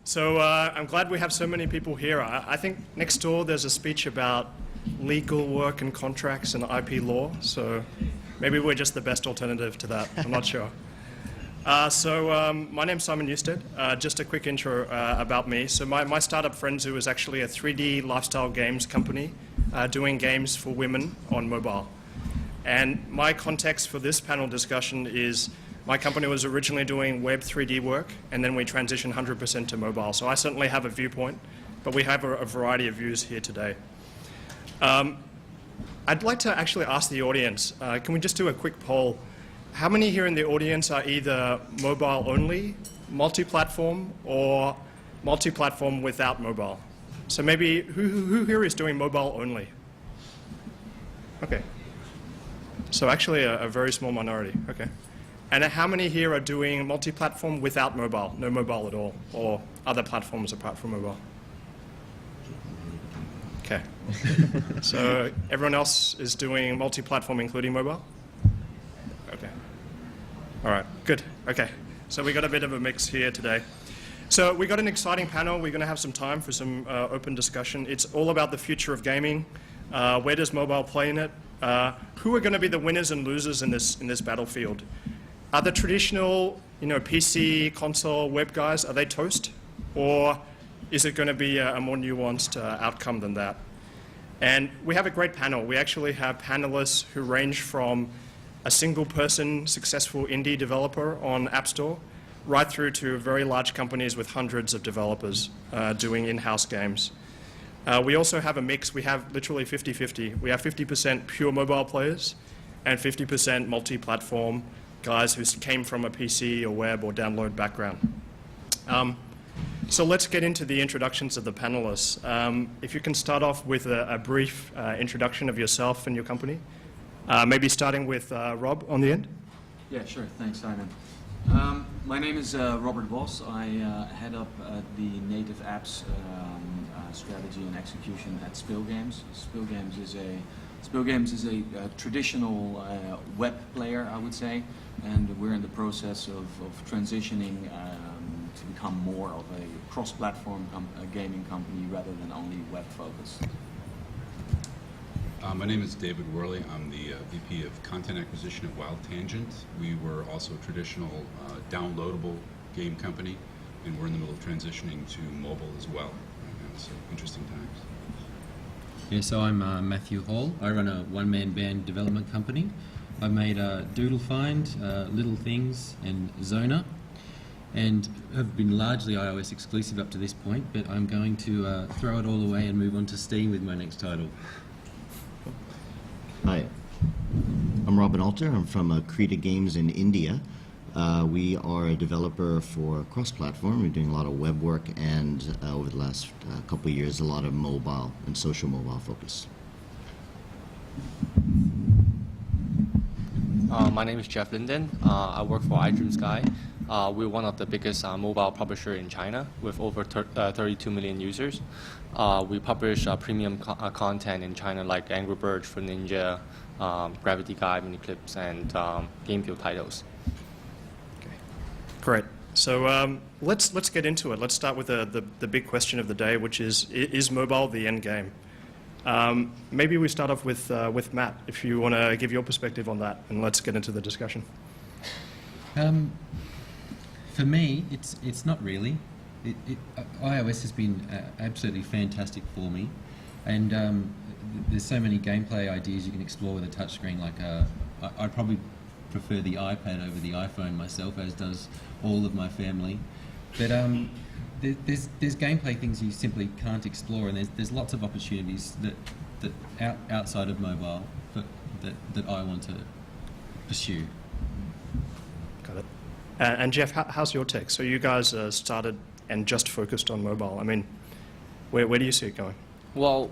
So I'm glad we have so many people here. I think next door there's a speech about legal work and contracts and IP law, so maybe we're just the best alternative to that. I'm not sure. My name's Simon NEWSTEAD. Just a quick intro about me. So my startup Friendzu is actually a 3D lifestyle games company doing games for women on mobile. And my context for this panel discussion is my company was originally doing web 3D work, and then we transitioned 100% to mobile. So I certainly have a viewpoint, but we have a variety of views here today. I'd like to actually ask the audience, can we just do a quick poll? How many here in the audience are either mobile only, multi-platform, or multi-platform without mobile? So maybe, who here is doing mobile only? Okay. So actually a very small minority, okay. And how many here are doing multi-platform without mobile, no mobile at all, or other platforms apart from mobile? Okay. So everyone else is doing multi-platform including mobile? Okay. All right, good, okay. So we got a bit of a mix here today. So we got an exciting panel. We're going to have some time for some open discussion. It's all about the future of gaming. Where does mobile play in it? Who are going to be the winners and losers in this battlefield? Are the traditional, PC, console, web guys, are they toast? Or is it going to be a more nuanced outcome than that? And we have a great panel. We actually have panelists who range from a single-person successful indie developer on App Store right through to very large companies with hundreds of developers doing in-house games. We also have a mix. We have literally 50-50. We have 50% pure mobile players and 50% multi-platform guys who came from a PC or web or download background. So let's get into the introductions of the panelists. If you can start off with a brief introduction of yourself and your company. Maybe starting with Rob on the end. Yeah, sure. Thanks, Simon. My name is Robert BOS. I head up the native apps strategy and execution at Spill Games. Spill Games is a traditional web player, I would say, and we're in the process of transitioning to become more of a cross-platform gaming company rather than only web-focused. My name is David Worley. I'm the VP of Content Acquisition at Wild Tangent. We were also a traditional downloadable game company, and we're in the middle of transitioning to mobile as well. So interesting times. Yeah, so I'm Matthew Hall. I run a one-man band development company. I've made Doodle Find, Little Things, and Zona, and have been largely iOS exclusive up to this point, but I'm going to throw it all away and move on to Steam with my next title. Hi, I'm Robin Alter. I'm from Krita Games in India. We are a developer for cross-platform. We're doing a lot of web work and over the last couple of years, a lot of mobile and social mobile focus. My name is Jeff LYNDON. I work for iDreamSky. We're one of the biggest mobile publisher in China with over 32 million users. We publish premium content in China like Angry Birds, for Ninja, Gravity Guide, Mini Clips, and GameCube titles. Okay, great. So let's get into it. Let's start with the big question of the day, which is mobile the end game? Maybe we start off with Matt, if you want to give your perspective on that, and let's get into the discussion. For me, it's not really. iOS has been absolutely fantastic for me, and there's so many gameplay ideas you can explore with a touchscreen. Like I'd probably prefer the iPad over the iPhone myself, as does all of my family. But there's gameplay things you simply can't explore, and there's lots of opportunities that outside of mobile that I want to pursue. Got it. And Jeff, how's your take? So you guys started and just focused on mobile. I mean, where do you see it going? Well,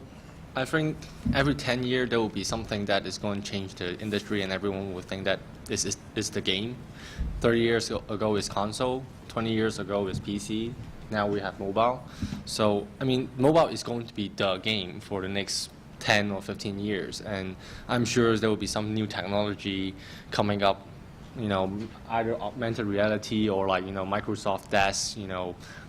I think every 10 years there will be something that is going to change the industry, and everyone will think that this is the game. 30 years ago is console, 20 years ago is PC, now we have mobile. So, I mean, mobile is going to be the game for the next 10 or 15 years, and I'm sure there will be some new technology coming up either augmented reality or like, Microsoft Desk,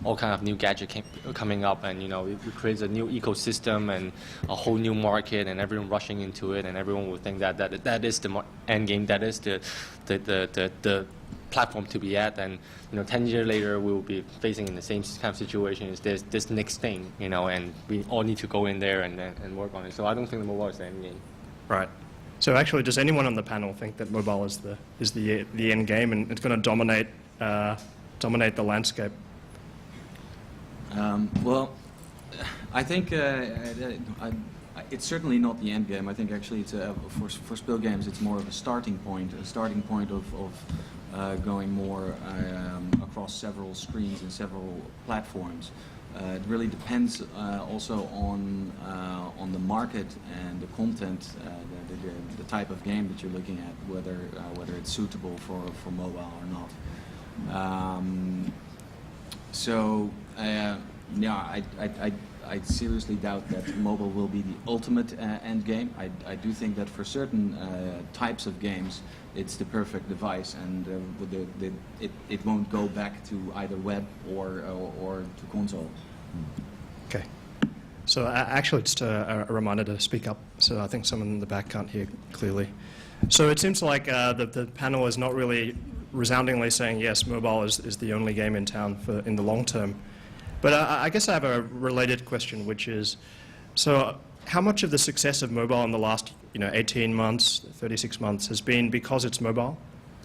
all kind of new gadget coming up, and, it creates a new ecosystem and a whole new market, and everyone rushing into it, and everyone will think that is the end game, that is the platform to be at, and 10 years later we will be facing in the same kind of situation. Is there's this next thing, and we all need to go in there and work on it. So I don't think the mobile is the end game. Right. So actually, does anyone on the panel think that mobile is the end game and it's going to dominate the landscape? Well, I think it's certainly not the end game. I think actually it's for Spill Games it's more of a starting point of going more across several screens and several platforms. It really depends also on the market and the content, the type of game that you're looking at, whether it's suitable for mobile or not. Yeah, I seriously doubt that mobile will be the ultimate end game. I do think that for certain types of games, it's the perfect device, and it won't go back to either web or to console. Okay. So actually, just a reminder to speak up, so I think someone in the back can't hear clearly. So it seems like the panel is not really resoundingly saying, yes, mobile is the only game in town in the long term. But I guess I have a related question, which is, so how much of the success of mobile in the last 18 months, 36 months has been because it's mobile?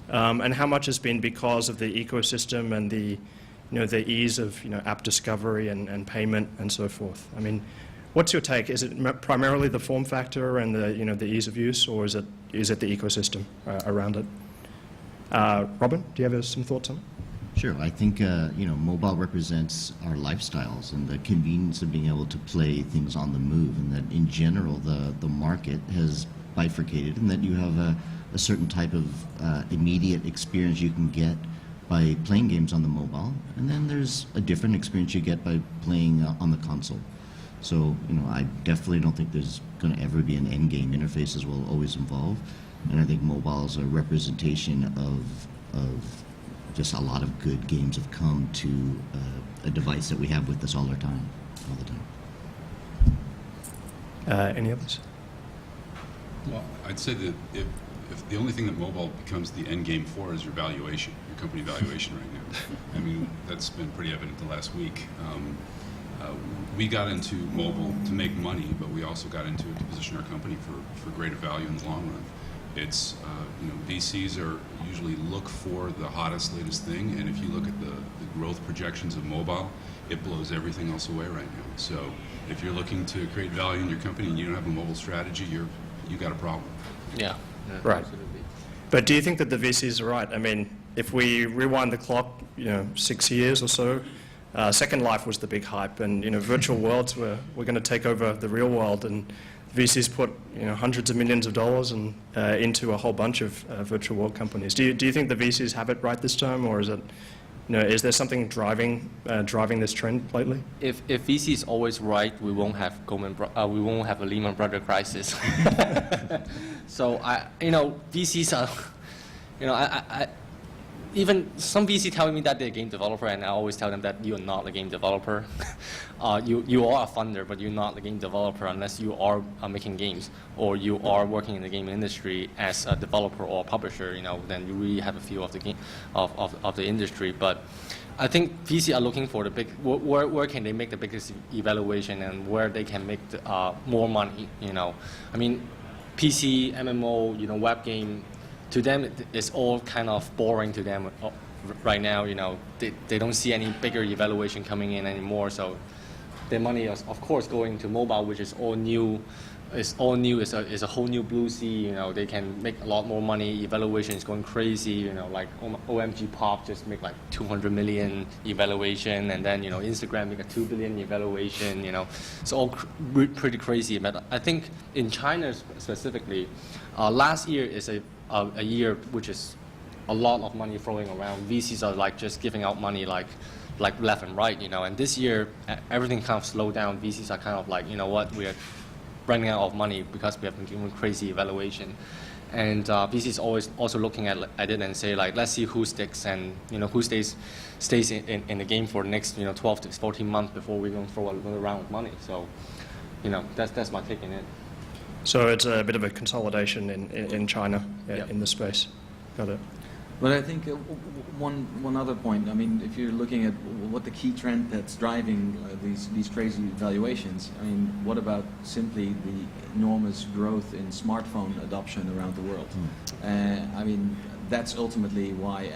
And how much has been because of the ecosystem and the ease of app discovery and payment and so forth? I mean, what's your take? Is it primarily the form factor and the ease of use, or is it the ecosystem around it? Robin, do you have some thoughts on it? Sure. I think mobile represents our lifestyles and the convenience of being able to play things on the move, and that in general the market has bifurcated, and that you have a certain type of immediate experience you can get by playing games on the mobile, and then there's a different experience you get by playing on the console. So I definitely don't think there's going to ever be an end game. Interfaces will always evolve, and I think mobile is a representation of just a lot of good games have come to a device that we have with us all the time. Any others? Well, I'd say that if the only thing that mobile becomes the end game for is your valuation, your company valuation right now. I mean, that's been pretty evident the last week. We got into mobile to make money, but we also got into it to position our company for greater value in the long run. It's, VCs are usually look for the hottest, latest thing, and if you look at the growth projections of mobile, it blows everything else away right now. So if you're looking to create value in your company and you don't have a mobile strategy, you got a problem. Yeah. Right. Absolutely. But do you think that the VCs are right? I mean, if we rewind the clock, 6 years or so, Second Life was the big hype, and virtual worlds were going to take over the real world, and VCs put hundreds of millions of dollars into a whole bunch of virtual world companies. Do you think the VCs have it right this time, or is it is there something driving this trend lately? If VC is always right, we won't have we won't have a Lehman Brothers crisis. So VCs are, even some VC telling me that they're a game developer, and I always tell them that you're not a game developer. You are a funder, but you're not a game developer unless you are making games or you are working in the game industry as a developer or a publisher. Then you really have a feel of the game of the industry. But I think VC are looking for the big where can they make the biggest evaluation and where they can make more money. I mean, PC, MMO, web game. To them, it's all kind of boring to them right now. They don't see any bigger evaluation coming in anymore. So their money is, of course, going to mobile, which is all new. It's all new. It's a whole new blue sea. They can make a lot more money. Evaluation is going crazy. Like OMG Pop just make like 200 million evaluation, and then Instagram make a 2 billion evaluation. It's all pretty crazy. But I think in China specifically, last year is a year which is a lot of money flowing around. VCs are like just giving out money like left and right, and this year everything kind of slowed down. VCs are kind of like, what, we are running out of money because we have been given crazy evaluation. And PC is always also looking at it and say like, let's see who sticks and who stays in the game for the next 12 to 14 months before we're going to throw another round of money. So that's my take in it. So it's a bit of a consolidation in China Yep. in the space. Got it. But I think one other point. I mean, if you're looking at what the key trend that's driving these crazy valuations, I mean, what about simply the enormous growth in smartphone adoption around the world? I mean, that's ultimately why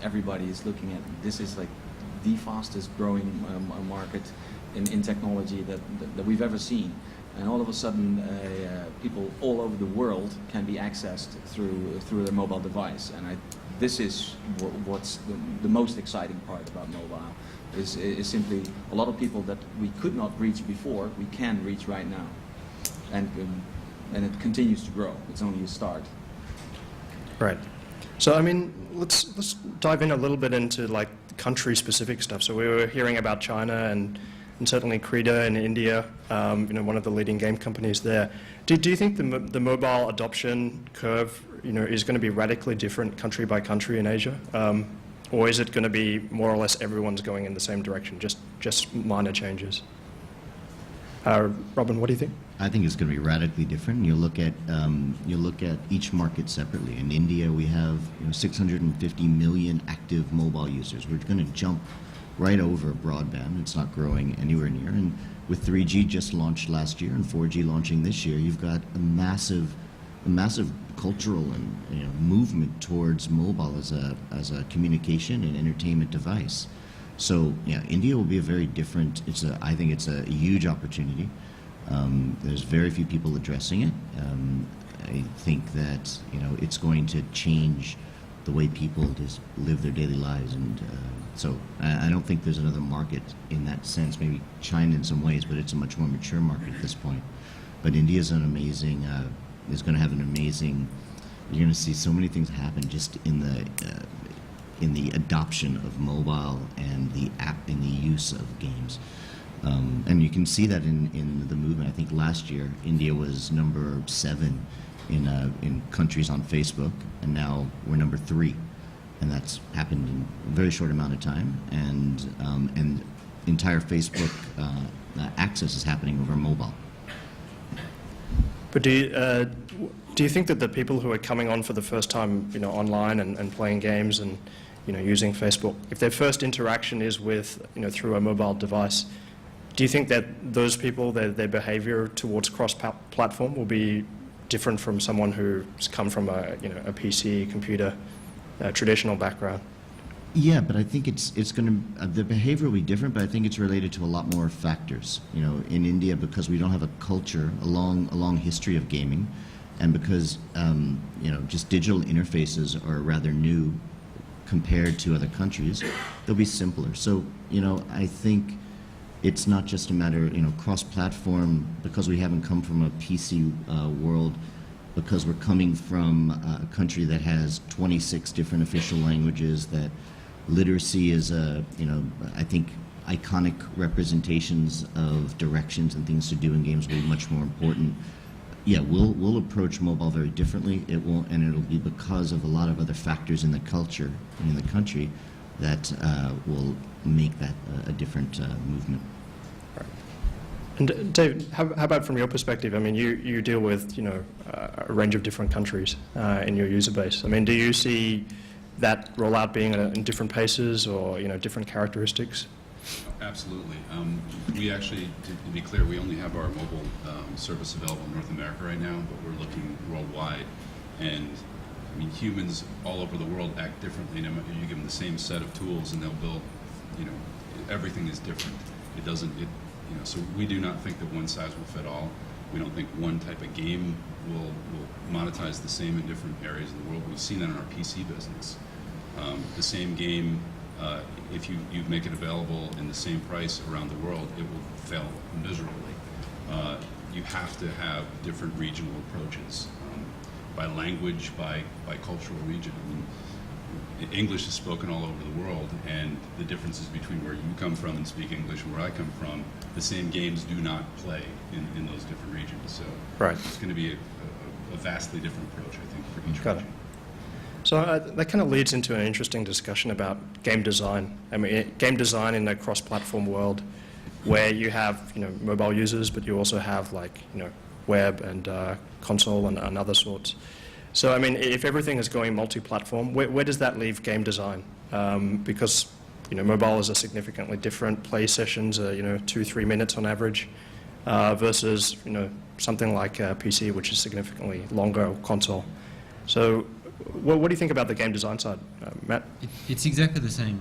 everybody is looking at this is like the fastest growing market in technology that we've ever seen. And all of a sudden, people all over the world can be accessed through their mobile device. And this is what's the most exciting part about mobile, is simply a lot of people that we could not reach before, we can reach right now. And it continues to grow. It's only a start. Right. So I mean, let's dive in a little bit into like country-specific stuff. So we were hearing about China and certainly Krita in India, one of the leading game companies there. Do you think the mobile adoption curve, is going to be radically different country by country in Asia, or is it going to be more or less everyone's going in the same direction, just minor changes? Robin, what do you think? I think it's going to be radically different. You look at each market separately. In India, we have 650 million active mobile users. We're going to jump right over broadband. It's not growing anywhere near. And with 3G just launched last year and 4G launching this year, you've got a massive cultural and movement towards mobile as a communication and entertainment device. So yeah, India will be a very different. I think it's a huge opportunity. There's very few people addressing it. I think that it's going to change the way people just live their daily lives, and so I don't think there's another market in that sense. Maybe China in some ways, but it's a much more mature market at this point. But India is an amazing. Is going to have an amazing. You're going to see so many things happen just in the adoption of mobile and in the use of games. And you can see that in the movement. I think last year India was number 7 in countries on Facebook, and now we're number 3, and that's happened in a very short amount of time. And entire Facebook access is happening over mobile. But do you think that the people who are coming on for the first time, online and playing games and using Facebook, if their first interaction is with through a mobile device, do you think that those people, their behavior towards cross-platform will be different from someone who's come from a PC, computer, traditional background? Yeah, but I think it's going to the behavior will be different, but I think it's related to a lot more factors. In India, because we don't have a culture, a long history of gaming, and because just digital interfaces are rather new compared to other countries, they'll be simpler. So I think it's not just a matter cross-platform, because we haven't come from a PC world, because we're coming from a country that has 26 different official languages, that literacy is I think iconic representations of directions and things to do in games will be much more important. Yeah, we'll approach mobile very differently. It'll be because of a lot of other factors in the culture and in the country that will make that a different movement. And Dave, how about from your perspective? I mean, you deal with a range of different countries in your user base. I mean, do you see that rollout being in different paces or different characteristics? Absolutely. We actually, to be clear, we only have our mobile service available in North America right now, but we're looking worldwide. And I mean, humans all over the world act differently. You give them the same set of tools, and they'll build. Everything is different. It doesn't. So we do not think that one size will fit all. We don't think one type of game will monetize the same in different areas of the world. We've seen that in our PC business. The same game, if you make it available in the same price around the world, it will fail miserably. You have to have different regional approaches, by language, by cultural region. I mean, English is spoken all over the world, and the differences between where you come from and speak English and where I come from, the same games do not play in those different regions. So right. It's going to be a a vastly different approach, I think, for each Got it. region. So that kind of leads into an interesting discussion about game design. I mean, game design in a cross-platform world where you have, mobile users, but you also have web and console and other sorts. So, I mean, if everything is going multi-platform, where does that leave game design? Because, mobile is a significantly different play sessions, 2-3 minutes on average, versus, something like PC, which is significantly longer, or console. So, what do you think about the game design side, Matt? It's exactly the same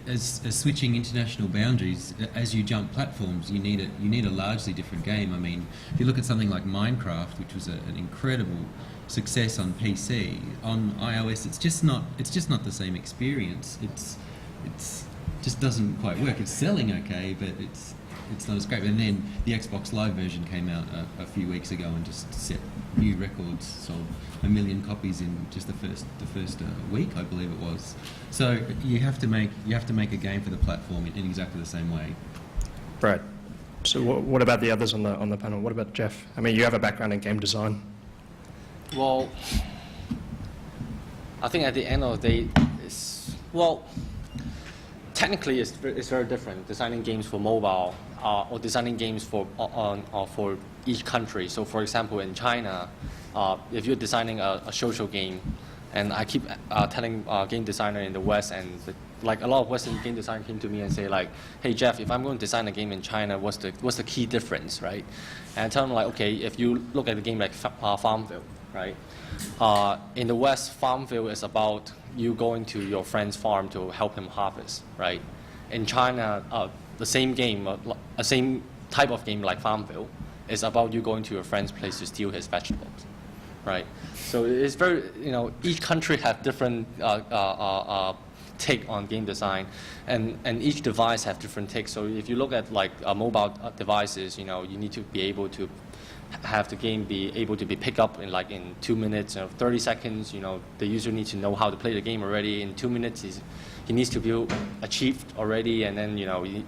as switching international boundaries. As you jump platforms, you need a largely different game. I mean, if you look at something like Minecraft, which was an incredible success on PC, on iOS it's just not the same experience. It's just doesn't quite work. It's selling okay, but it's not as great. And then the Xbox Live version came out a few weeks ago and just set new records. Sold 1 million copies in just the first week, I believe it was. So you have to make a game for the platform in exactly the same way. Right. So what about the others on the panel? What about Jeff? I mean, you have a background in game design. Well, I think at the end of the day, technically it's very different. Designing games for mobile or designing games for each country. So, for example, in China, if you're designing a social game, and I keep telling game designer in the West, and a lot of Western game designers came to me and say hey Jeff, if I'm going to design a game in China, what's the key difference, right? And I tell them okay, if you look at a game like Farmville, right? In the West, Farmville is about you going to your friend's farm to help him harvest, right? In China, the same game, same type of game like Farmville, is about you going to your friend's place to steal his vegetables, right? So it's very, each country have different take on game design, and each device have different takes. So if you look at mobile devices, you need to be able to have the game be able to be picked up in 2 minutes or 30 seconds. The user needs to know how to play the game already. In 2 minutes, he needs to be achieved already, and then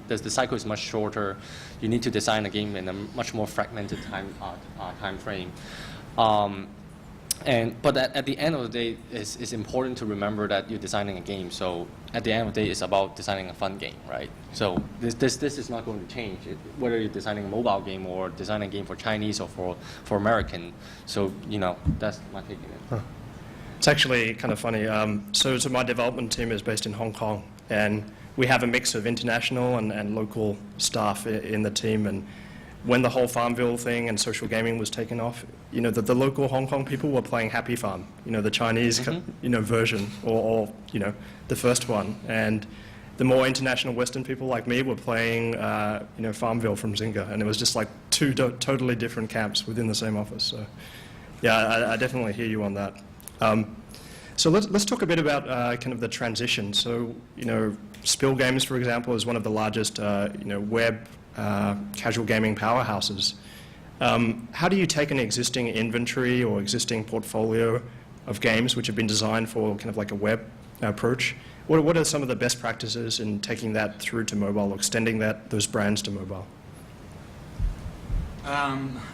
the cycle is much shorter. You need to design a game in a much more fragmented time frame. But at the end of the day, it's important to remember that you're designing a game. So at the end of the day, it's about designing a fun game, right? So this is not going to change, whether you're designing a mobile game or designing a game for Chinese or for American. So that's my take on it. Huh. It's actually kind of funny. So my development team is based in Hong Kong, and we have a mix of international and local staff in the team. And when the whole Farmville thing and social gaming was taken off, the local Hong Kong people were playing Happy Farm, the Chinese, version, or the first one. And the more international Western people like me were playing, Farmville from Zynga, and it was just like two totally different camps within the same office. So, yeah, I definitely hear you on that. So let's talk a bit about kind of the transition. So, Spill Games, for example, is one of the largest, web casual gaming powerhouses. How do you take an existing inventory or existing portfolio of games which have been designed for kind of like a web approach? What are some of the best practices in taking that through to mobile, or extending those brands to mobile?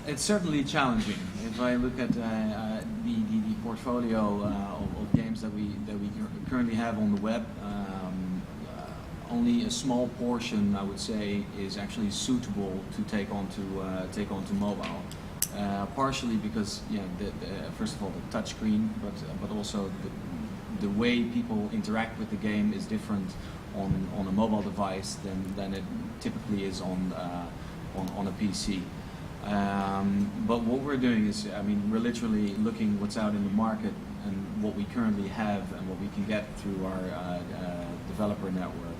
It's certainly challenging. If I look at the portfolio of games that we currently have on the web, only a small portion, I would say, is actually suitable to take onto mobile. Partially because first of all the touchscreen, but also the way people interact with the game is different on a mobile device than it typically is on a PC. But what we're doing is, we're literally looking what's out in the market and what we currently have and what we can get through our developer network.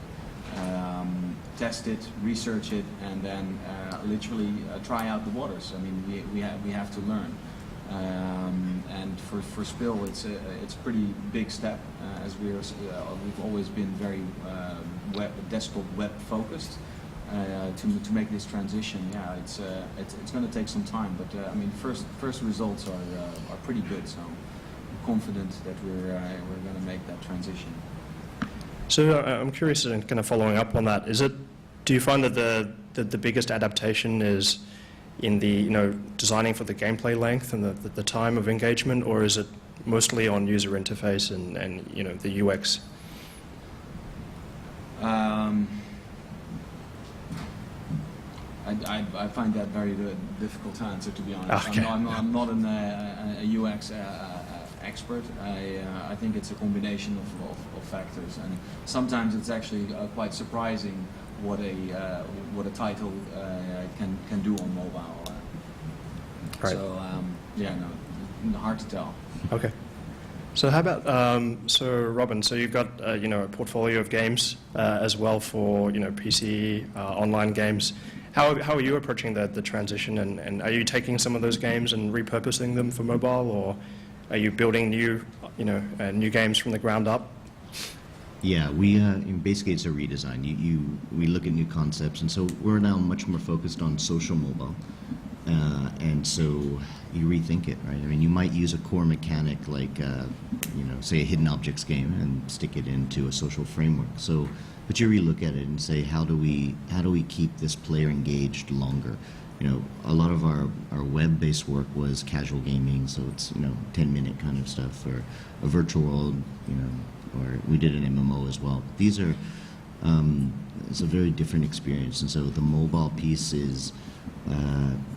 Test it, research it, and then literally try out the waters. We have to learn. And for Spill, it's a pretty big step, as we've always been very desktop web focused. To make this transition, it's going to take some time, but first results are pretty good. So I'm confident that we're going to make that transition. So I'm curious, and kind of following up on that, do you find that the biggest adaptation is in the designing for the gameplay length and the time of engagement, or is it mostly on user interface and the UX? I find that very difficult to answer, to be honest. Okay. I'm not a UX expert. I think it's a combination of factors, and sometimes it's actually quite surprising what a title can do on mobile. Right. So yeah, no, hard to tell. Okay. So how about so Robin? So you've got a portfolio of games as well for PC online games. How are you approaching the transition, and are you taking some of those games and repurposing them for mobile, or are you building new new games from the ground up? Yeah, we basically it's a redesign. We look at new concepts, and so we're now much more focused on social mobile, and so you rethink it, right? I mean, you might use a core mechanic like say a hidden objects game and stick it into a social framework. So, but you relook at it and say, how do we keep this player engaged longer? A lot of our web-based work was casual gaming, so it's 10-minute kind of stuff, or a virtual world, or we did an MMO as well. These are it's a very different experience, and so the mobile piece is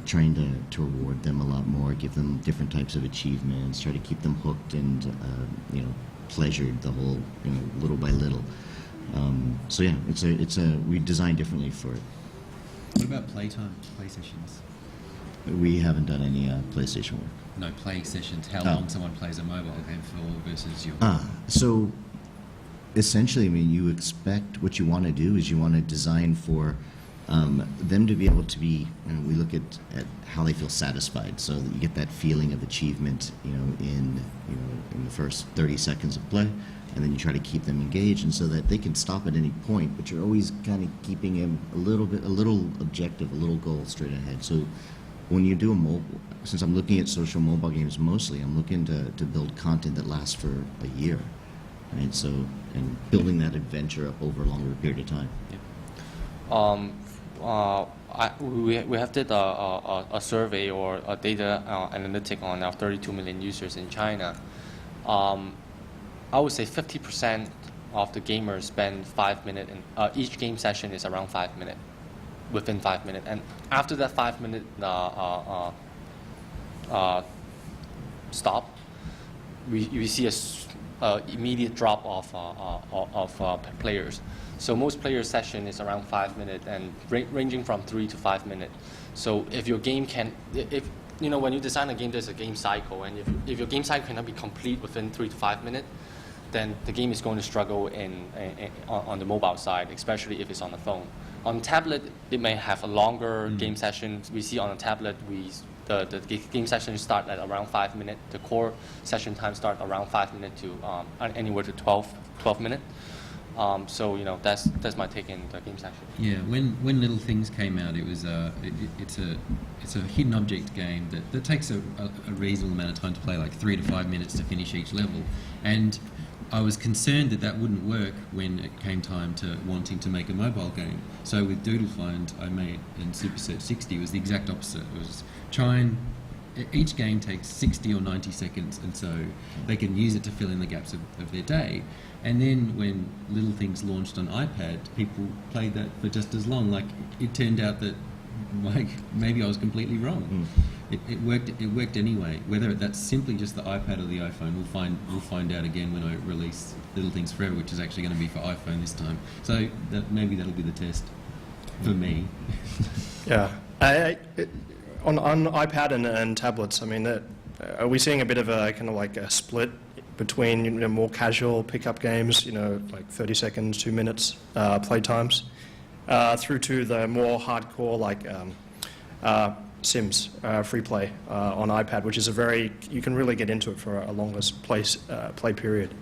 trying to reward them a lot more, give them different types of achievements, try to keep them hooked and pleasured the whole little by little. So yeah, we design differently for it. What about playtime, play sessions? We haven't done any PlayStation work. No, play sessions. How long someone plays a mobile game for versus your... So essentially, I mean, you expect what you want to do is you want to design for them to be able to be, we look at how they feel satisfied, so that you get that feeling of achievement, in the first 30 seconds of play, and then you try to keep them engaged, and so that they can stop at any point, but you're always kind of keeping them a little objective, a little goal straight ahead. So when you do a mobile, since I'm looking at social mobile games mostly, I'm looking to build content that lasts for a year, right? So, and building that adventure up over a longer period of time. We have did a survey or a data analytic on our 32 million users in China. I would say 50% of the gamers spend 5 minutes, and each game session is around 5 minutes, within 5 minutes. And after that 5 minute stop, we see a immediate drop of players. So most player session is around 5 minutes and ranging from 3 to 5 minutes. So if your game when you design a game, there's a game cycle, and if your game cycle cannot be complete within 3 to 5 minutes, then the game is going to struggle on the mobile side, especially if it's on the phone. On tablet, it may have a longer game session. We see on a tablet, the game session start at around 5 minutes. The core session time start around 5 minutes to anywhere to 12 minutes. So that's my take in the game section. Yeah, when Little Things came out, it was it's a hidden object game that takes a reasonable amount of time to play, like 3 to 5 minutes to finish each level, and I was concerned that wouldn't work when it came time to wanting to make a mobile game. So with Doodle Find, I made, and Super Search 60 was the exact opposite. It was each game takes 60 or 90 seconds, and so they can use it to fill in the gaps of their day. And then when Little Things launched on iPad, people played that for just as long. Like, it turned out that maybe I was completely wrong. It worked anyway. Whether that's simply just the iPad or the iPhone, we'll find out again when I release Little Things Forever, which is actually going to be for iPhone this time. So maybe that'll be the test for me. Yeah. On iPad and tablets, I mean, are we seeing a bit of a kind of like a split between more casual pickup games, like 30 seconds, 2 minutes play times, through to the more hardcore like Sims free play on iPad, which is you can really get into it for a longer play period.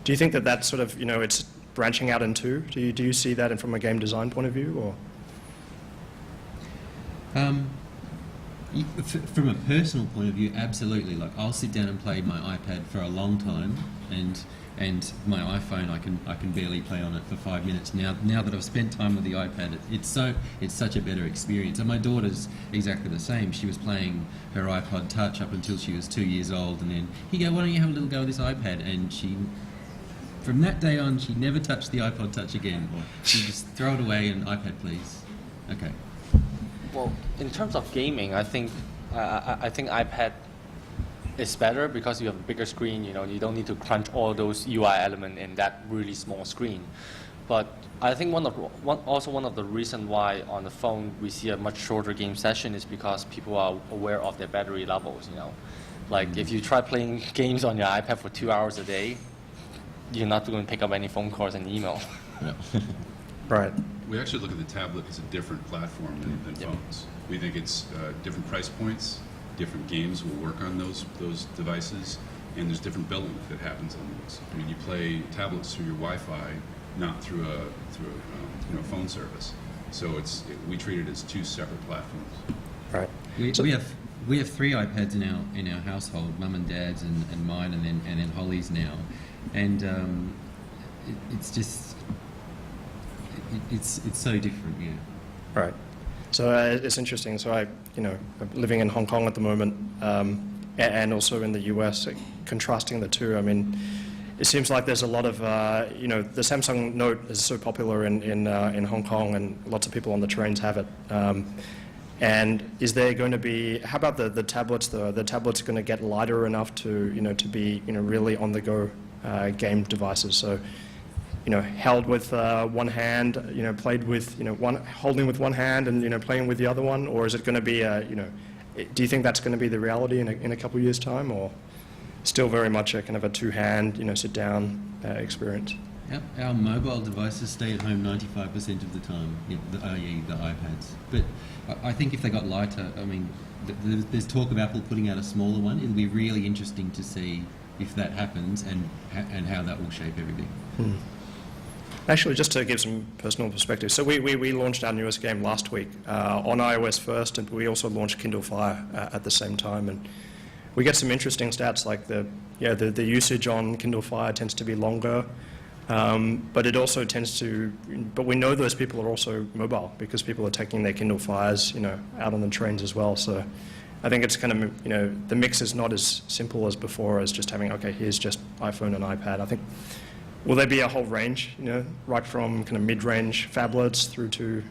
Do you think that sort of it's branching out in two? Do you see that from a game design point of view, or? From a personal point of view, absolutely. Like, I'll sit down and play my iPad for a long time, and my iPhone, I can barely play on it for 5 minutes. Now that I've spent time with the iPad, it's such a better experience. And my daughter's exactly the same. She was playing her iPod Touch up until she was 2 years old, and then, "Here you go, why don't you have a little go with this iPad?" And from that day on, she never touched the iPod Touch again. She just throw it away and, "iPad, please." Okay. Well, in terms of gaming, I think iPad is better because you have a bigger screen. You know, you don't need to crunch all those UI elements in that really small screen. But I think one of the reasons why on the phone we see a much shorter game session is because people are aware of their battery levels. You know, like if you try playing games on your iPad for 2 hours a day, you're not going to pick up any phone calls and email. Yeah. Right. We actually look at the tablet as a different platform than phones. We think it's different price points, different games will work on those devices, and there's different billing that happens on those. I mean, you play tablets through your Wi-Fi, not through a phone service. So we treat it as two separate platforms. Right. We have 3 iPads in our household, Mum and Dad's and mine, and then Holly's now, and it's just it's so different, yeah. Right. So it's interesting. So I'm living in Hong Kong at the moment, and also in the US, contrasting the two. I mean, it seems like there's a lot of, the Samsung Note is so popular in Hong Kong, and lots of people on the trains have it. And is there going to be, how about the tablets though? Are the tablets going to get lighter enough to be, really on the go game devices? So, held with one hand, played with, holding with one hand and, playing with the other one? Or is it going to be, do you think that's going to be the reality in a couple of years' time? Or still very much a kind of a two-hand, sit-down experience? Yep. Our mobile devices stay at home 95% of the time, i.e. the iPads. But I think if they got lighter, I mean, there's talk of Apple putting out a smaller one. It'll be really interesting to see if that happens and how that will shape everything. Actually, just to give some personal perspective, so we launched our newest game last week on iOS first, and we also launched Kindle Fire at the same time, and we get some interesting stats like the usage on Kindle Fire tends to be longer, but it also but we know those people are also mobile because people are taking their Kindle Fires, out on the trains as well. So I think it's kind of, the mix is not as simple as before as just having, okay, here's just iPhone and iPad. I think, will there be a whole range, right from kind of mid-range phablets through to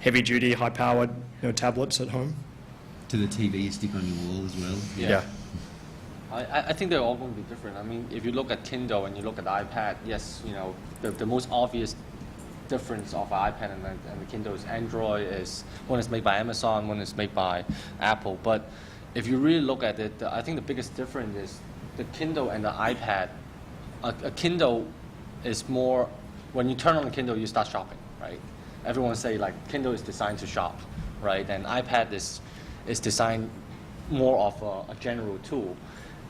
heavy-duty, high-powered, tablets at home? To the TV you stick on your wall as well. Yeah. I think they're all going to be different. I mean, if you look at Kindle and you look at the iPad, yes, the most obvious difference of an iPad and the Kindle is Android one is made by Amazon, one is made by Apple. But if you really look at it, I think the biggest difference is the Kindle and the iPad. A Kindle is more, when you turn on the Kindle, you start shopping, right? Everyone say like Kindle is designed to shop, right? And iPad is designed more of a general tool.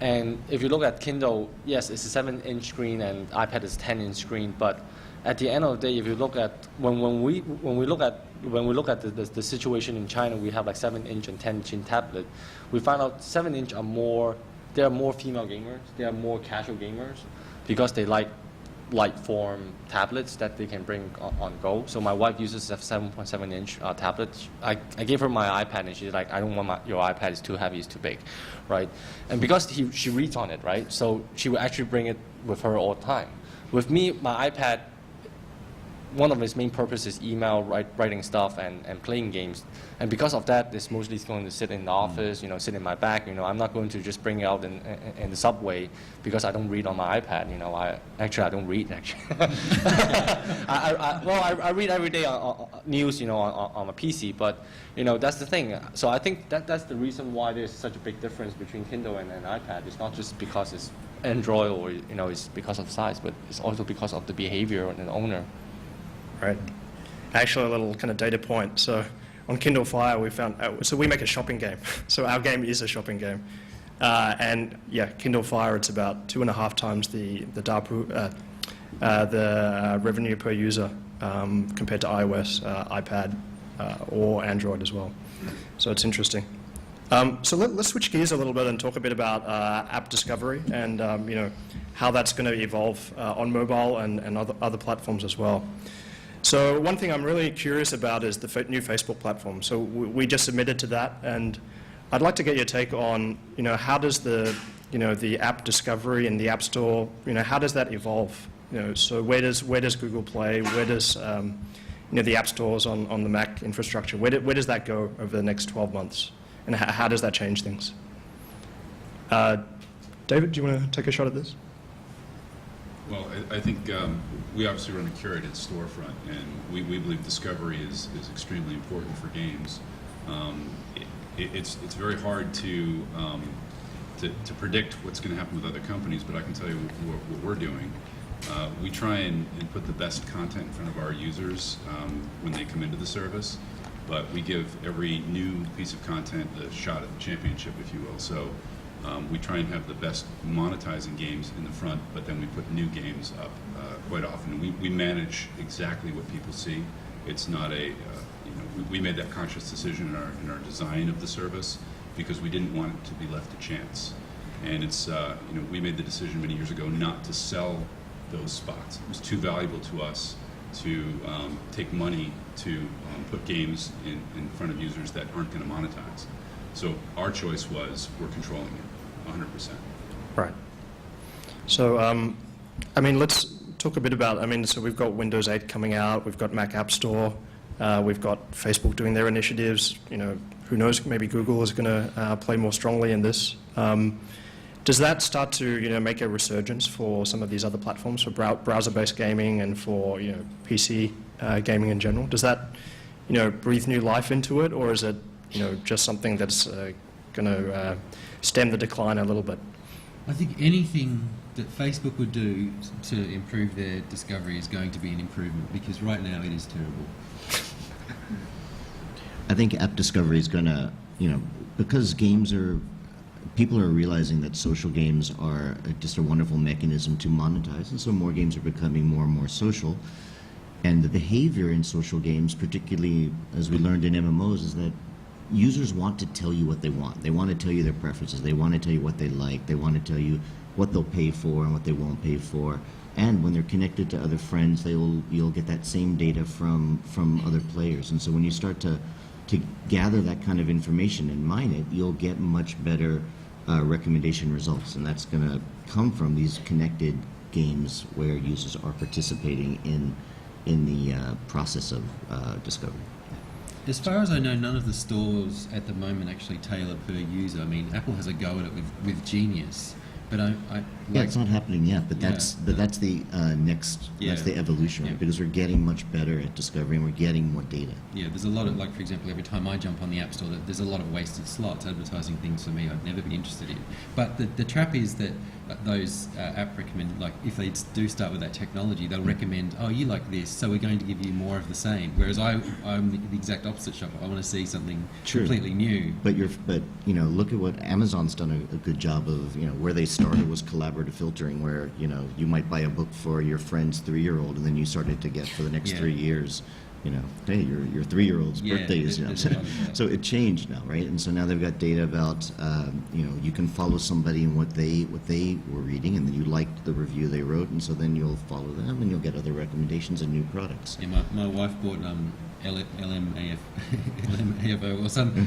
And if you look at Kindle, yes, it's a 7-inch screen and iPad is 10-inch screen. But at the end of the day, if you look at when we look at the situation in China, we have like 7-inch and 10-inch tablet. We find out 7-inch there are more female gamers, there are more casual gamers because they like light form tablets that they can bring on go. So my wife uses a 7.7-inch tablet. I gave her my iPad and she's like, I don't want your iPad, it's too heavy, it's too big, right? And because she reads on it, right? So she will actually bring it with her all the time. With me, my iPad, one of its main purposes is email, writing stuff, and playing games. And because of that, it's mostly going to sit in the office, sit in my bag. I'm not going to just bring it out in the subway because I don't read on my iPad. I don't read, actually. I read every day on news, on my PC, but, that's the thing. So I think that's the reason why there's such a big difference between Kindle and iPad. It's not just because it's Android or, it's because of size, but it's also because of the behavior of the owner. Right. Actually, a little kind of data point. So on Kindle Fire, we found, so we make a shopping game. So our game is a shopping game. And yeah, Kindle Fire, it's about 2.5 times the revenue per user compared to iOS, iPad, or Android as well. So it's interesting. So let's switch gears a little bit and talk a bit about app discovery and how that's going to evolve on mobile and other platforms as well. So one thing I'm really curious about is the new Facebook platform. So we just submitted to that, and I'd like to get your take on how does the app discovery in the App Store, how does that evolve? So where does Google Play, where does the app stores on the Mac infrastructure, where does that go over the next 12 months? And how does that change things? David, do you want to take a shot at this? Well, I think we obviously run a curated storefront, and we believe discovery is extremely important for games. It's very hard to predict what's going to happen with other companies, but I can tell you what we're doing. We try and put the best content in front of our users when they come into the service, but we give every new piece of content a shot at the championship, if you will. So we try and have the best monetizing games in the front, but then we put new games up quite often. We manage exactly what people see. It's not we made that conscious decision in our design of the service because we didn't want it to be left to chance. And it's we made the decision many years ago not to sell those spots. It was too valuable to us to take money to put games in front of users that aren't going to monetize. So our choice was we're controlling it 100%. Right. So, let's talk a bit about, so we've got Windows 8 coming out, we've got Mac App Store, we've got Facebook doing their initiatives, who knows, maybe Google is going to play more strongly in this. Does that start to make a resurgence for some of these other platforms, for browser-based gaming and for PC gaming in general? Does that breathe new life into it, or is it just something that's going to stem the decline a little bit? I think anything that Facebook would do to improve their discovery is going to be an improvement, because right now it is terrible. I think app discovery is going to, because people are realizing that social games are just a wonderful mechanism to monetize, and so more games are becoming more and more social. And the behavior in social games, particularly as we learned in MMOs, is that users want to tell you what they want. They want to tell you their preferences. They want to tell you what they like. They want to tell you what they'll pay for and what they won't pay for. And when they're connected to other friends, you'll get that same data from other players. And so when you start to gather that kind of information and mine it, you'll get much better recommendation results. And that's going to come from these connected games where users are participating in the process of discovery. As far as I know, none of the stores at the moment actually tailor per user. Apple has a go at it with Genius, but it's not happening yet. But that's the next. Yeah. That's the evolution, right? Because we're getting much better at discovery and we're getting more data. Yeah, there's a lot of, for example, every time I jump on the App Store, there's a lot of wasted slots advertising things for me I'd never be interested in. But the trap is that those app recommend, if they do start with that technology, they'll recommend, oh, you like this, so we're going to give you more of the same. Whereas I'm the exact opposite shopper. I want to see something completely new. But look at what Amazon's done a good job of. Where they started was collaborative filtering, where you might buy a book for your friend's 3-year-old, and then you started to get for the next 3 years. Hey, your 3-year-old's birthday is, so it changed now, right? And so now they've got data about, you can follow somebody and what they were reading, and then you liked the review they wrote, and so then you'll follow them, and you'll get other recommendations and new products. Yeah, my wife bought LMAFO or some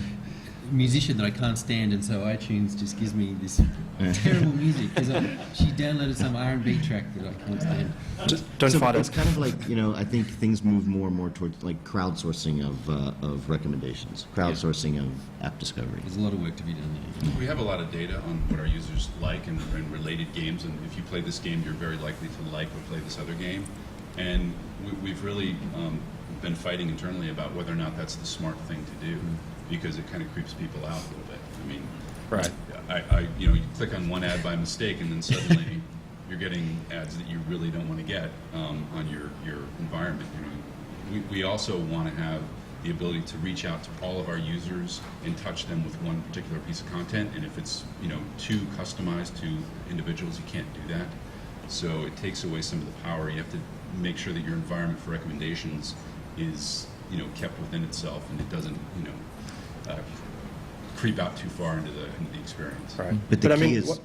musician that I can't stand, and so iTunes just gives me this terrible music because she downloaded some R&B track that I can't stand. Don't fight it. It's kind of like, I think things move more and more towards crowdsourcing of recommendations, crowdsourcing of app discovery. There's a lot of work to be done there. We have a lot of data on what our users like and related games, and if you play this game, you're very likely to like or play this other game. And we've really been fighting internally about whether or not that's the smart thing to do, because it kind of creeps people out a little bit. Right. You click on one ad by mistake, and then suddenly you're getting ads that you really don't want to get on your environment. We also want to have the ability to reach out to all of our users and touch them with one particular piece of content. And if it's too customized to individuals, you can't do that. So it takes away some of the power. You have to make sure that your environment for recommendations is kept within itself, and it doesn't creep out too far into the experience. Right. But the I key mean, is,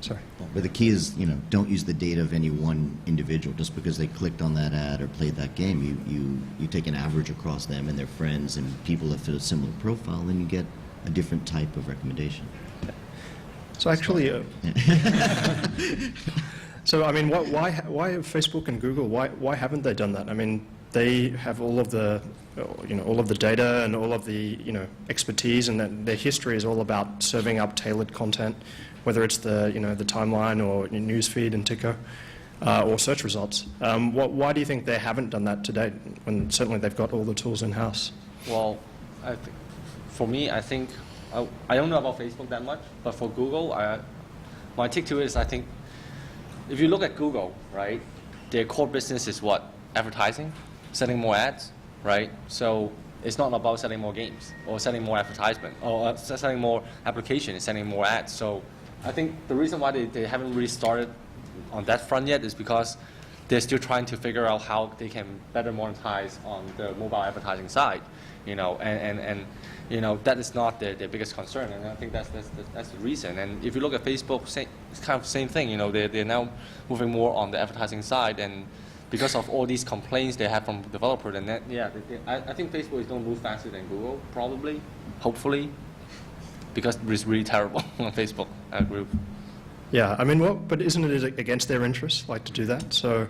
sorry. but the key is, don't use the data of any one individual. Just because they clicked on that ad or played that game, you take an average across them and their friends and people that fit a similar profile, and you get a different type of recommendation. So actually, so I mean, why have Facebook and Google? Why haven't they done that? I mean, they have all of the all of the data and all of the expertise, and that their history is all about serving up tailored content, whether it's the the timeline or newsfeed and ticker, or search results. Why do you think they haven't done that to date? When certainly they've got all the tools in house. Well, for me, I think I don't know about Facebook that much, but for Google, my take to it is I think if you look at Google, right, their core business is what? Advertising, selling more ads, right? So it's not about selling more games or selling more advertisement or selling more applications, selling more ads. So I think the reason why they haven't really started on that front yet is because they're still trying to figure out how they can better monetize on the mobile advertising side, and that is not their biggest concern, and I think that's the reason. And if you look at Facebook, it's kind of the same thing. They're now moving more on the advertising side, and because of all these complaints they have from developers, and I think Facebook is going to move faster than Google, probably, hopefully, because it's really terrible on Facebook group. Yeah, I mean, but isn't it against their interests, like, to do that? So,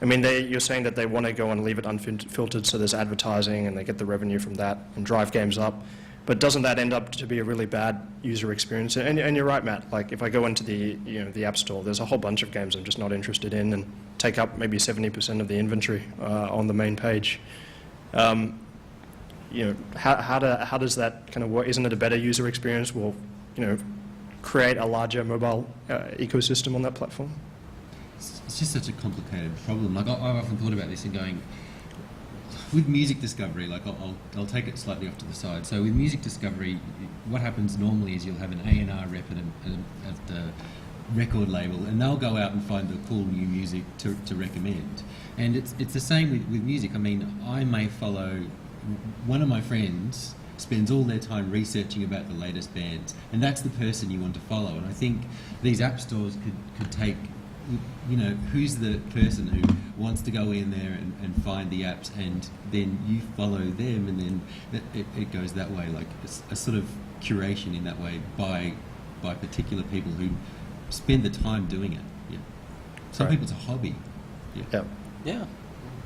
I mean, you're saying that they want to go and leave it unfiltered, so there's advertising and they get the revenue from that and drive games up. But doesn't that end up to be a really bad user experience? And you're right, Matt. Like, if I go into the App Store, there's a whole bunch of games I'm just not interested in and take up maybe 70% of the inventory on the main page. How does that kind of work? Isn't it a better user experience? Will create a larger mobile ecosystem on that platform? It's just such a complicated problem. Like, I've often thought about this and going, with music discovery, like I'll take it slightly off to the side. So with music discovery, what happens normally is you'll have an A&R rep at the record label, and they'll go out and find the cool new music to recommend. And it's the same with music. I mean, I may follow one of my friends spends all their time researching about the latest bands, and that's the person you want to follow. And I think these app stores could take, who's the person who wants to go in there and find the apps, and then you follow them, and then it goes that way, like a sort of curation in that way by particular people who spend the time doing it. Yeah. Some people it's a hobby. Yeah. Yeah.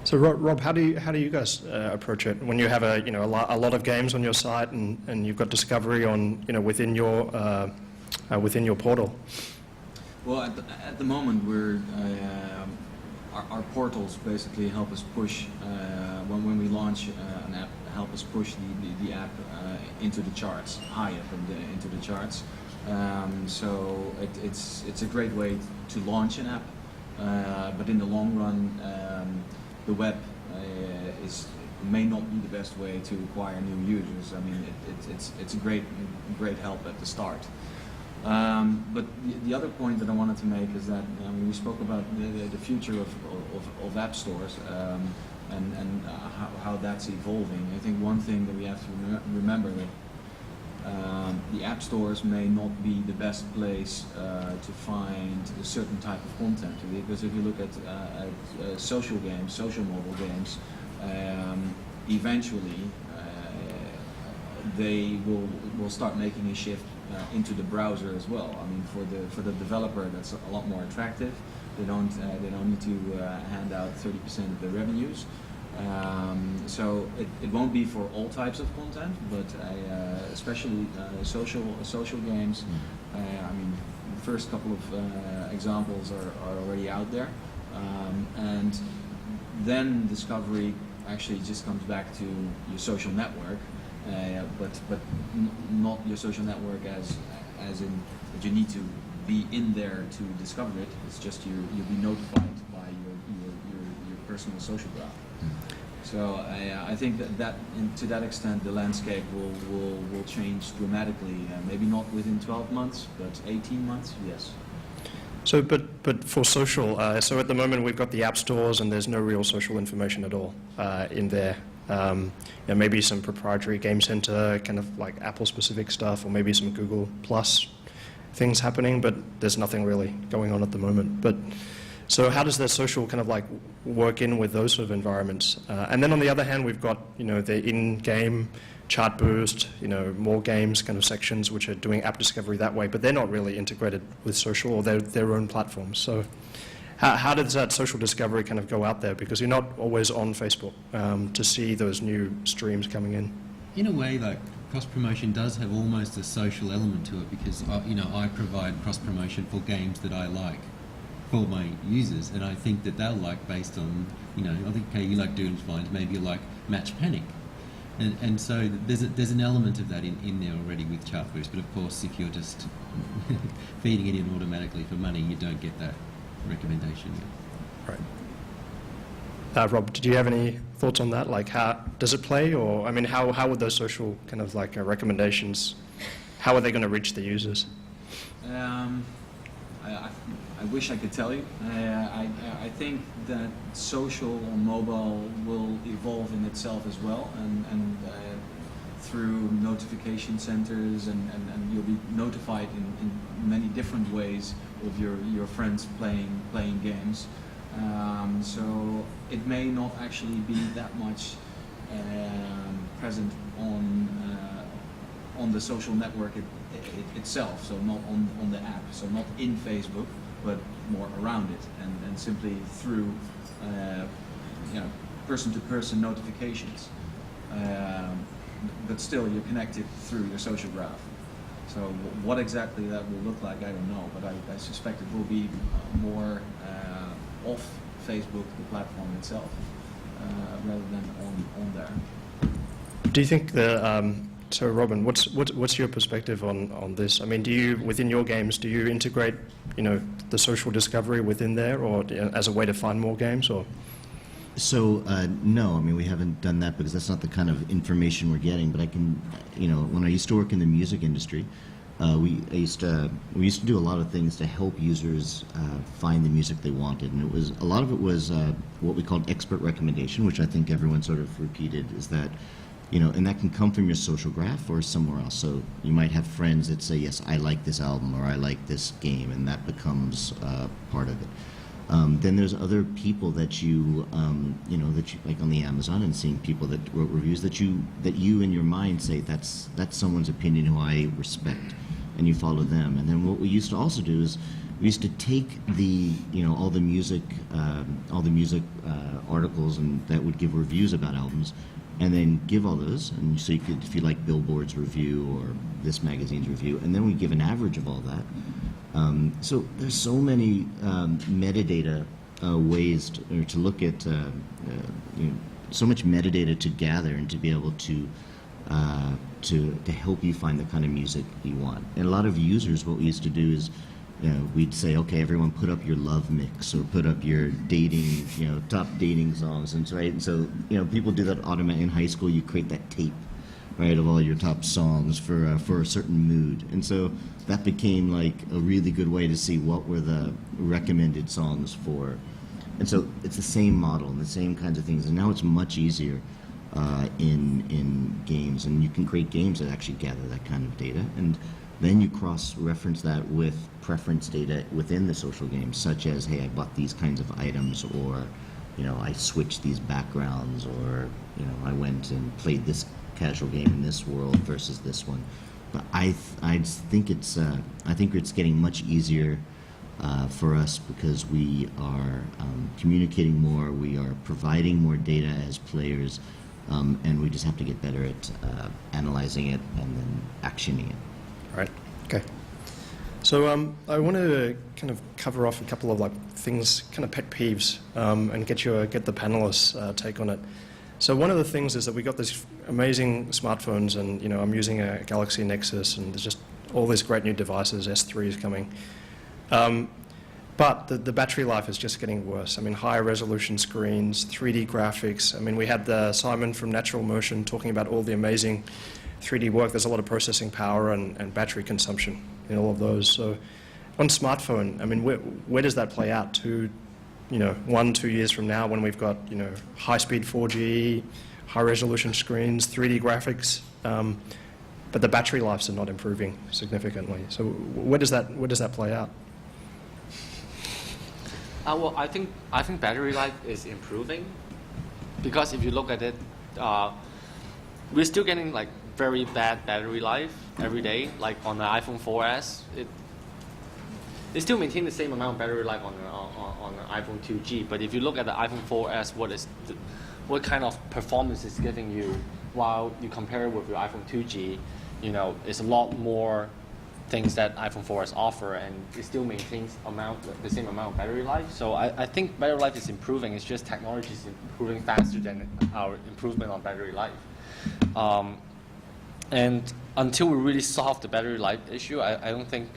So Rob, how do you guys approach it when you have a lot of games on your site and you've got discovery on within your portal? Well, at the moment, our portals basically help us push when we launch an app, help us push the app into the charts, high up into the charts. So it's a great way to launch an app, but in the long run, the web may not be the best way to acquire new users. I mean, it's a great help at the start. But the other point that I wanted to make is that we spoke about the future of app stores and how that's evolving. I think one thing that we have to remember that the app stores may not be the best place to find a certain type of content, because if you look at social games, social mobile games, eventually they will start making a shift into the browser as well. I mean, for the developer, that's a lot more attractive. They don't need to hand out 30% of their revenues. So it won't be for all types of content, but especially social games. I mean, the first couple of examples are already out there, and then discovery actually just comes back to your social network, but not your social network as in that you need to be in there to discover it. It's just you'll be notified by your personal social graph. So I think that to that extent the landscape will change dramatically. Maybe not within 12 months, but 18 months, yes. So, but for social, so at the moment we've got the app stores and there's no real social information at all in there. maybe some proprietary Game Center, kind of like Apple-specific stuff, or maybe some Google Plus things happening, but there's nothing really going on at the moment. But so how does the social kind of like work in with those sort of environments? And then on the other hand, we've got, the in-game chart boost, more games kind of sections which are doing app discovery that way, but they're not really integrated with social, or they're their own platforms. So how does that social discovery kind of go out there? Because you're not always on Facebook to see those new streams coming in. In a way, like, cross-promotion does have almost a social element to it, because, I provide cross-promotion for games that I like for my users, and I think that they'll like based on, I think, okay, you like Doomsbind, maybe you like Match Panic. And so there's an element of that in there already with Chart Boost, but of course if you're just feeding it in automatically for money, you don't get that recommendation. Right. Rob, did you have any thoughts on that? Like, how does it play, or how would those social kind of like recommendations, how are they going to reach the users? I wish I could tell you. I think that social on mobile will evolve in itself as well, and through notification centers, and you'll be notified in many different ways of your friends playing games. So it may not actually be that much present on the social network itself, so not on the app, so not in Facebook, but more around it, and simply through person-to-person notifications. But still, you're connected through your social graph. So what exactly that will look like, I don't know, but I suspect it will be more off Facebook, the platform itself, rather than on there. Do you think that, so Robin, what's your perspective on this? I mean, do you, within your games, do you integrate, the social discovery within there, or as a way to find more games, or? So, no, I mean, we haven't done that because that's not the kind of information we're getting, but I can, when I used to work in the music industry, we used to do a lot of things to help users find the music they wanted, and a lot of it was what we called expert recommendation, which I think everyone sort of repeated, is that, and that can come from your social graph or somewhere else. So you might have friends that say, yes, I like this album, or I like this game, and that becomes part of it. Then there's other people that you like on the Amazon, and seeing people that wrote reviews that you in your mind say that's someone's opinion who I respect, and you follow them. And then what we used to also do is we used to take the all the music articles and that would give reviews about albums, and then give all those, and so you could, if you like Billboard's review or this magazine's review, and then we give an average of all that. So there's so many metadata ways to look at, so much metadata to gather and to be able to help you find the kind of music you want. And a lot of users, what we used to do is, we'd say, okay, everyone put up your love mix, or put up your dating, top dating songs, and so people do that automatically. In high school, you create that tape, right, of all your top songs for a certain mood, and so that became like a really good way to see what were the recommended songs for. And so it's the same model and the same kinds of things, and now it's much easier in games, and you can create games that actually gather that kind of data, and then you cross-reference that with preference data within the social games, such as, hey, I bought these kinds of items, or I switched these backgrounds, or I went and played this casual game in this world versus this one. But I think it's getting much easier for us, because we are communicating more, we are providing more data as players, and we just have to get better at analyzing it and then actioning it. Right. Okay. So I want to kind of cover off a couple of things, kind of pet peeves, and get the panelists' take on it. So one of the things is that we got these amazing smartphones, and I'm using a Galaxy Nexus, and there's just all these great new devices. S3 is coming, but the battery life is just getting worse. I mean, higher resolution screens, 3D graphics. I mean, we had Simon from Natural Motion talking about all the amazing 3D work. There's a lot of processing power and battery consumption in all of those. So on smartphone, I mean, where does that play out to, 1-2 years from now, when we've got, high-speed 4G, high-resolution screens, 3D graphics, but the battery lives are not improving significantly. So where does that play out? Well, I think battery life is improving because if you look at it, we're still getting like very bad battery life every day. Like on the iPhone 4S, it still maintains the same amount of battery life on the iPhone 2G. But if you look at the iPhone 4S, what kind of performance it's giving you, while you compare it with your iPhone 2G, you know, it's a lot more things that iPhone 4S offer, and it still maintains the same amount of battery life. So I think battery life is improving. It's just technology is improving faster than our improvement on battery life. And until we really solve the battery life issue, I don't think.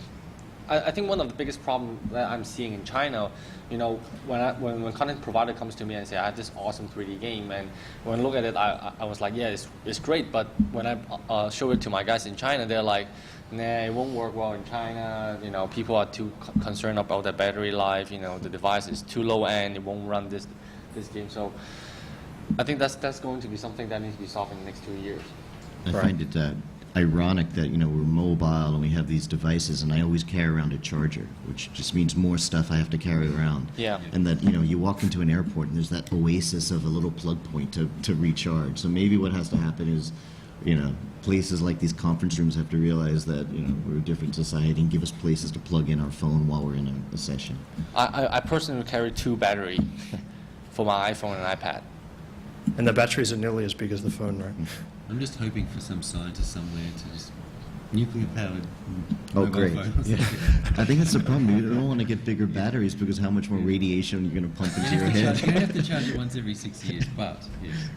I think one of the biggest problems that I'm seeing in China, you know, when content provider comes to me and say I have this awesome 3D game, and when I look at it, I was like, yeah, it's great. But when I show it to my guys in China, they're like, nah, it won't work well in China. You know, people are too concerned about the battery life. You know, the device is too low end. It won't run this game. So I think that's going to be something that needs to be solved in the next 2 years. I find it ironic that, you know, we're mobile and we have these devices, and I always carry around a charger, which just means more stuff I have to carry around. Yeah. And that, you know, you walk into an airport and there's that oasis of a little plug point to recharge. So maybe what has to happen is, you know, places like these conference rooms have to realize that, you know, we're a different society and give us places to plug in our phone while we're in a session. I personally carry 2 batteries for my iPhone and iPad. And the batteries are nearly as big as the phone, right? I'm just hoping for some scientist somewhere to just nuclear-powered Oh, mobile great. phones. Yeah. I think that's the problem. You don't want to get bigger batteries because how much more radiation you're going to pump into your head. You have to charge it once every 6 years, but yes.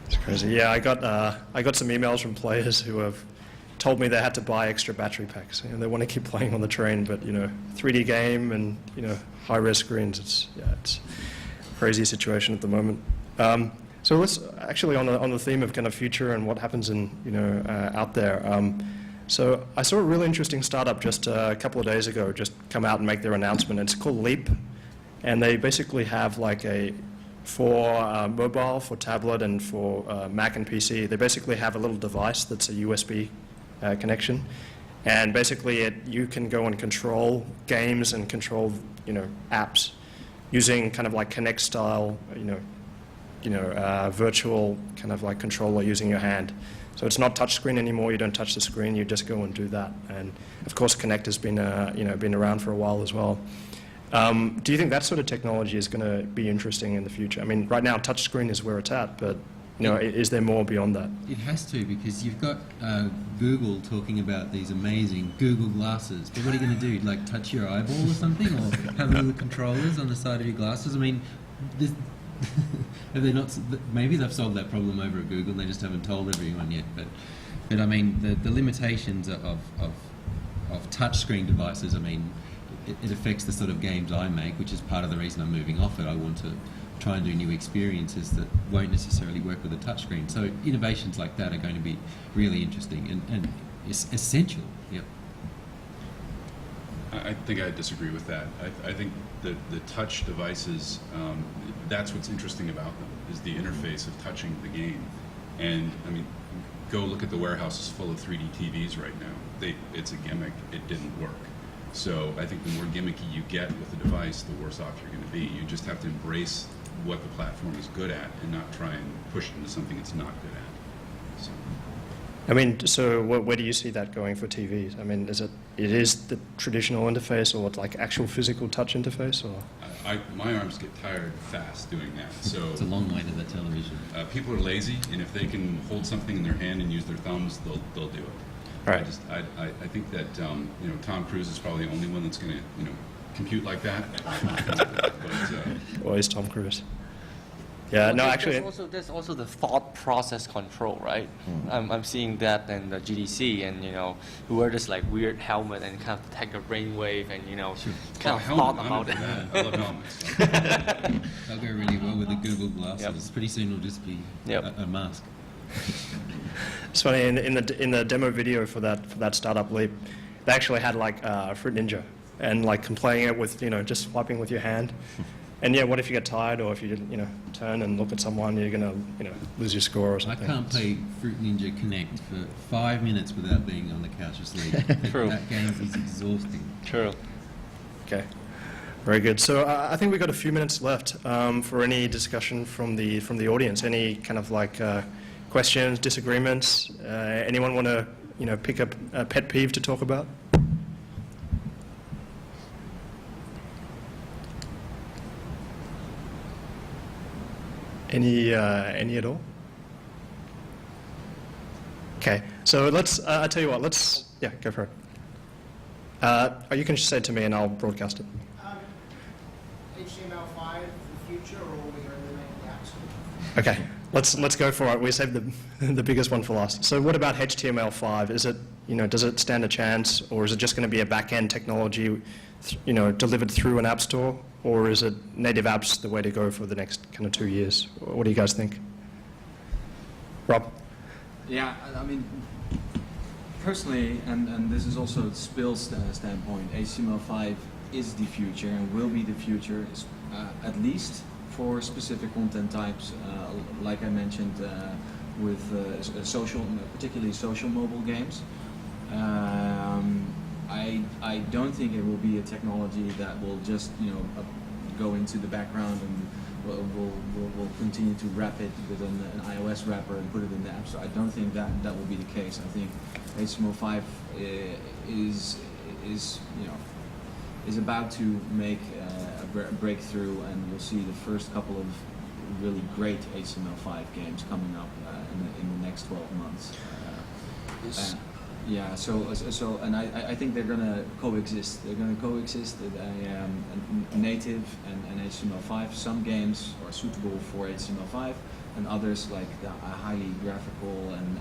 It's crazy. Yeah, I got some emails from players who have told me they had to buy extra battery packs. You know, they want to keep playing on the train, but, you know, 3D game and, you know, high-res screens. It's a crazy situation at the moment. So let's actually on the theme of kind of future and what happens in, you know, out there. So I saw a really interesting startup just a couple of days ago just come out and make their announcement. It's called Leap, and they basically have like for mobile, for tablet, and for Mac and PC. They basically have a little device that's a USB connection, and basically you can go and control games and control, you know, apps using kind of like Kinect style, virtual kind of like controller using your hand. So it's not touchscreen anymore. You don't touch the screen. You just go and do that. And of course, Kinect has been been around for a while as well. Do you think that sort of technology is going to be interesting in the future? I mean, right now touchscreen is where it's at, but you know, is there more beyond that? It has to, because you've got Google talking about these amazing Google glasses. But what are you going to do? Like touch your eyeball or something, or have little controllers on the side of your glasses? I mean, have they not? Maybe they've solved that problem over at Google and they just haven't told everyone yet. But I mean, the limitations of touchscreen devices. I mean, it affects the sort of games I make, which is part of the reason I'm moving off it. I want to try and do new experiences that won't necessarily work with a touchscreen. So innovations like that are going to be really interesting and essential. Yep. I think I disagree with that. I think the touch devices, that's what's interesting about them, is the interface of touching the game. And I mean, go look at the warehouses full of 3D TVs right now. It's a gimmick. It didn't work. So I think the more gimmicky you get with the device, the worse off you're going to be. You just have to embrace what the platform is good at and not try and push it into something it's not good at. So. I mean, so where do you see that going for TVs? I mean, it is the traditional interface, or like actual physical touch interface, or? My arms get tired fast doing that. So It's a long way to the television. People are lazy, and if they can hold something in their hand and use their thumbs, they'll do it. Right. I think that Tom Cruise is probably the only one that's going to compute like that. Or is Tom Cruise? Yeah, no, actually. There's also the thought process control, right? I'm seeing that in the GDC, and you wear this like weird helmet and kind of detect a brainwave, and kind of thought about it. I love helmets. They'll go really well with the Google glasses. Yep. Pretty soon it'll just be a mask. It's funny, in the demo video for that startup Leap, they actually had like Fruit Ninja and like playing it with just swiping with your hand, And yeah, what if you get tired, or if you turn and look at someone, you're gonna lose your score or I something. can't play Fruit Ninja Connect for 5 minutes without being on the couch asleep. True. That game is exhausting. True. Okay, very good. So I think we've got a few minutes left for any discussion from the audience. Any kind of like questions, disagreements? Anyone want to pick up a pet peeve to talk about? Any at all? Okay, so let's. I tell you what. Go for it. Or you can just say it to me, and I'll broadcast it. HTML5 the future, or will we remain the apps? Okay, let's go for it. We saved the biggest one for last. So what about HTML5? Is it does it stand a chance, or is it just going to be a back-end technology, delivered through an app store, or is it native apps the way to go for the next kind of 2 years? What do you guys think? Rob? Yeah, I mean, personally, and this is also Spill's standpoint, HTML5 is the future and will be the future, at least for specific content types, like I mentioned, with social, particularly social mobile games. I don't think it will be a technology that will just go into the background and will continue to wrap it within an iOS wrapper and put it in the App Store. I don't think that will be the case. I think HTML5 is about to make a breakthrough, and we'll see the first couple of really great HTML5 games coming up in the next 12 months. Yeah, and I think they're going to coexist. They're going to coexist, native and HTML5. Some games are suitable for HTML5, and others, like highly graphical and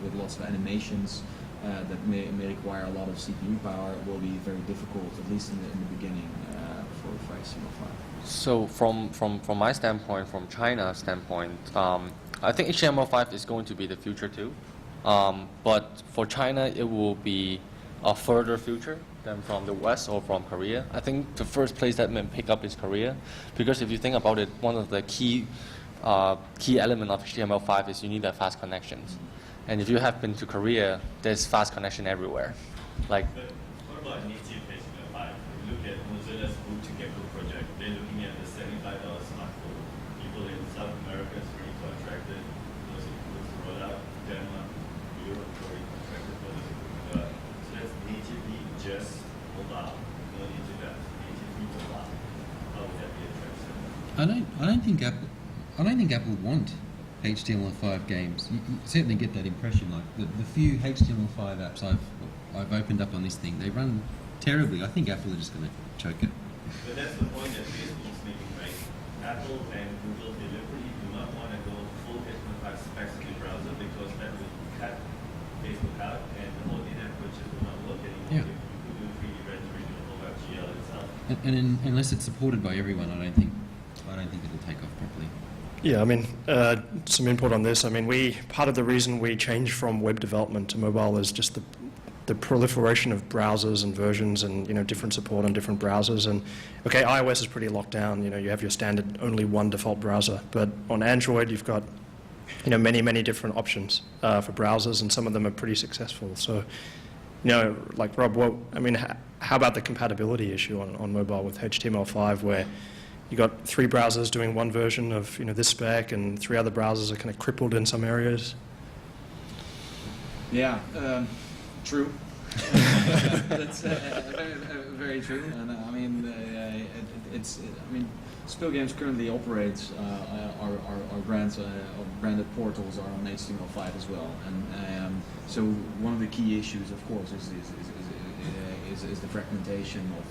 with lots of animations that may require a lot of CPU power, will be very difficult, at least in the beginning, for HTML5. So from my standpoint, from China's standpoint, I think HTML5 is going to be the future too. But for China, it will be a further future than from the West or from Korea. I think the first place that may pick up is Korea, because if you think about it, one of the key element of HTML5 is you need a fast connections. And if you have been to Korea, there's fast connection everywhere. Like. But what about native HTML5? If you look at Mozilla's Boot to Gecko project, they're looking at the $75 smartphone. People in South America is really contracted. Those roll out. Denmark, Europe, already contracted for this. So that's natively just mobile. No need to that. Natively mobile. How would that be addressed? I don't think Apple want HTML5 games. You certainly get that impression. Like the few HTML5 apps I've opened up on this thing, they run terribly. I think Apple are just going to choke it. But that's the point that Facebook's making, right? Apple and Google deliberately do not want to go full HTML5 specs in the browser, because that will cut Facebook out, and the whole in-app purchase will not work anymore. Yeah. If you do 3D rendering in the whole WebGL itself. And unless it's supported by everyone, I don't think it'll take off properly. Yeah, I mean, some input on this. I mean, part of the reason we changed from web development to mobile is just the proliferation of browsers and versions, and different support on different browsers. And okay, iOS is pretty locked down. You have your standard only one default browser, but on Android you've got many different options for browsers, and some of them are pretty successful. So like Rob, how about the compatibility issue on mobile with HTML5, where you got 3 browsers doing one version of this spec, and 3 other browsers are kind of crippled in some areas? Yeah, true. That's very true. And I mean, Spill Games currently operates our branded portals are on HTML5 as well, and so one of the key issues, of course, is the fragmentation of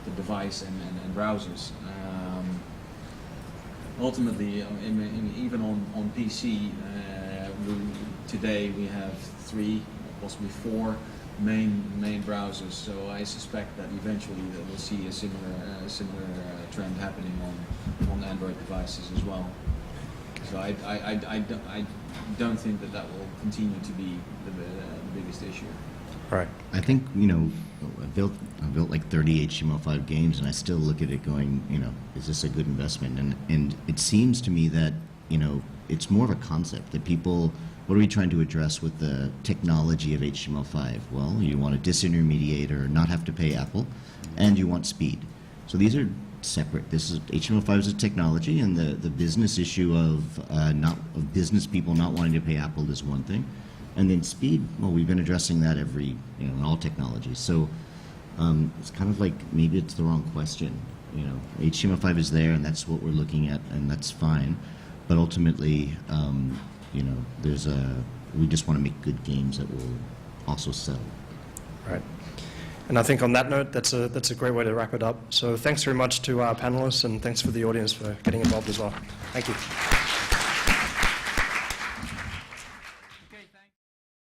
the device and browsers. Ultimately, even on PC, today we have 3, possibly 4 main browsers. So I suspect that eventually we'll see a similar trend happening on Android devices as well. So I don't think that will continue to be the biggest issue. Right. I think, I've built like 30 HTML5 games, and I still look at it going, is this a good investment? And it seems to me that, it's more of a concept that people, what are we trying to address with the technology of HTML5? Well, you want to disintermediate or not have to pay Apple, and you want speed. So these are separate. This is HTML5 is a technology, and the business issue of business people not wanting to pay Apple is one thing. And then speed, well, we've been addressing that in all technologies. So it's kind of like maybe it's the wrong question. HTML5 is there, and that's what we're looking at, and that's fine. But ultimately, we just want to make good games that will also sell. Right. And I think on that note, that's a great way to wrap it up. So thanks very much to our panelists, and thanks for the audience for getting involved as well. Thank you.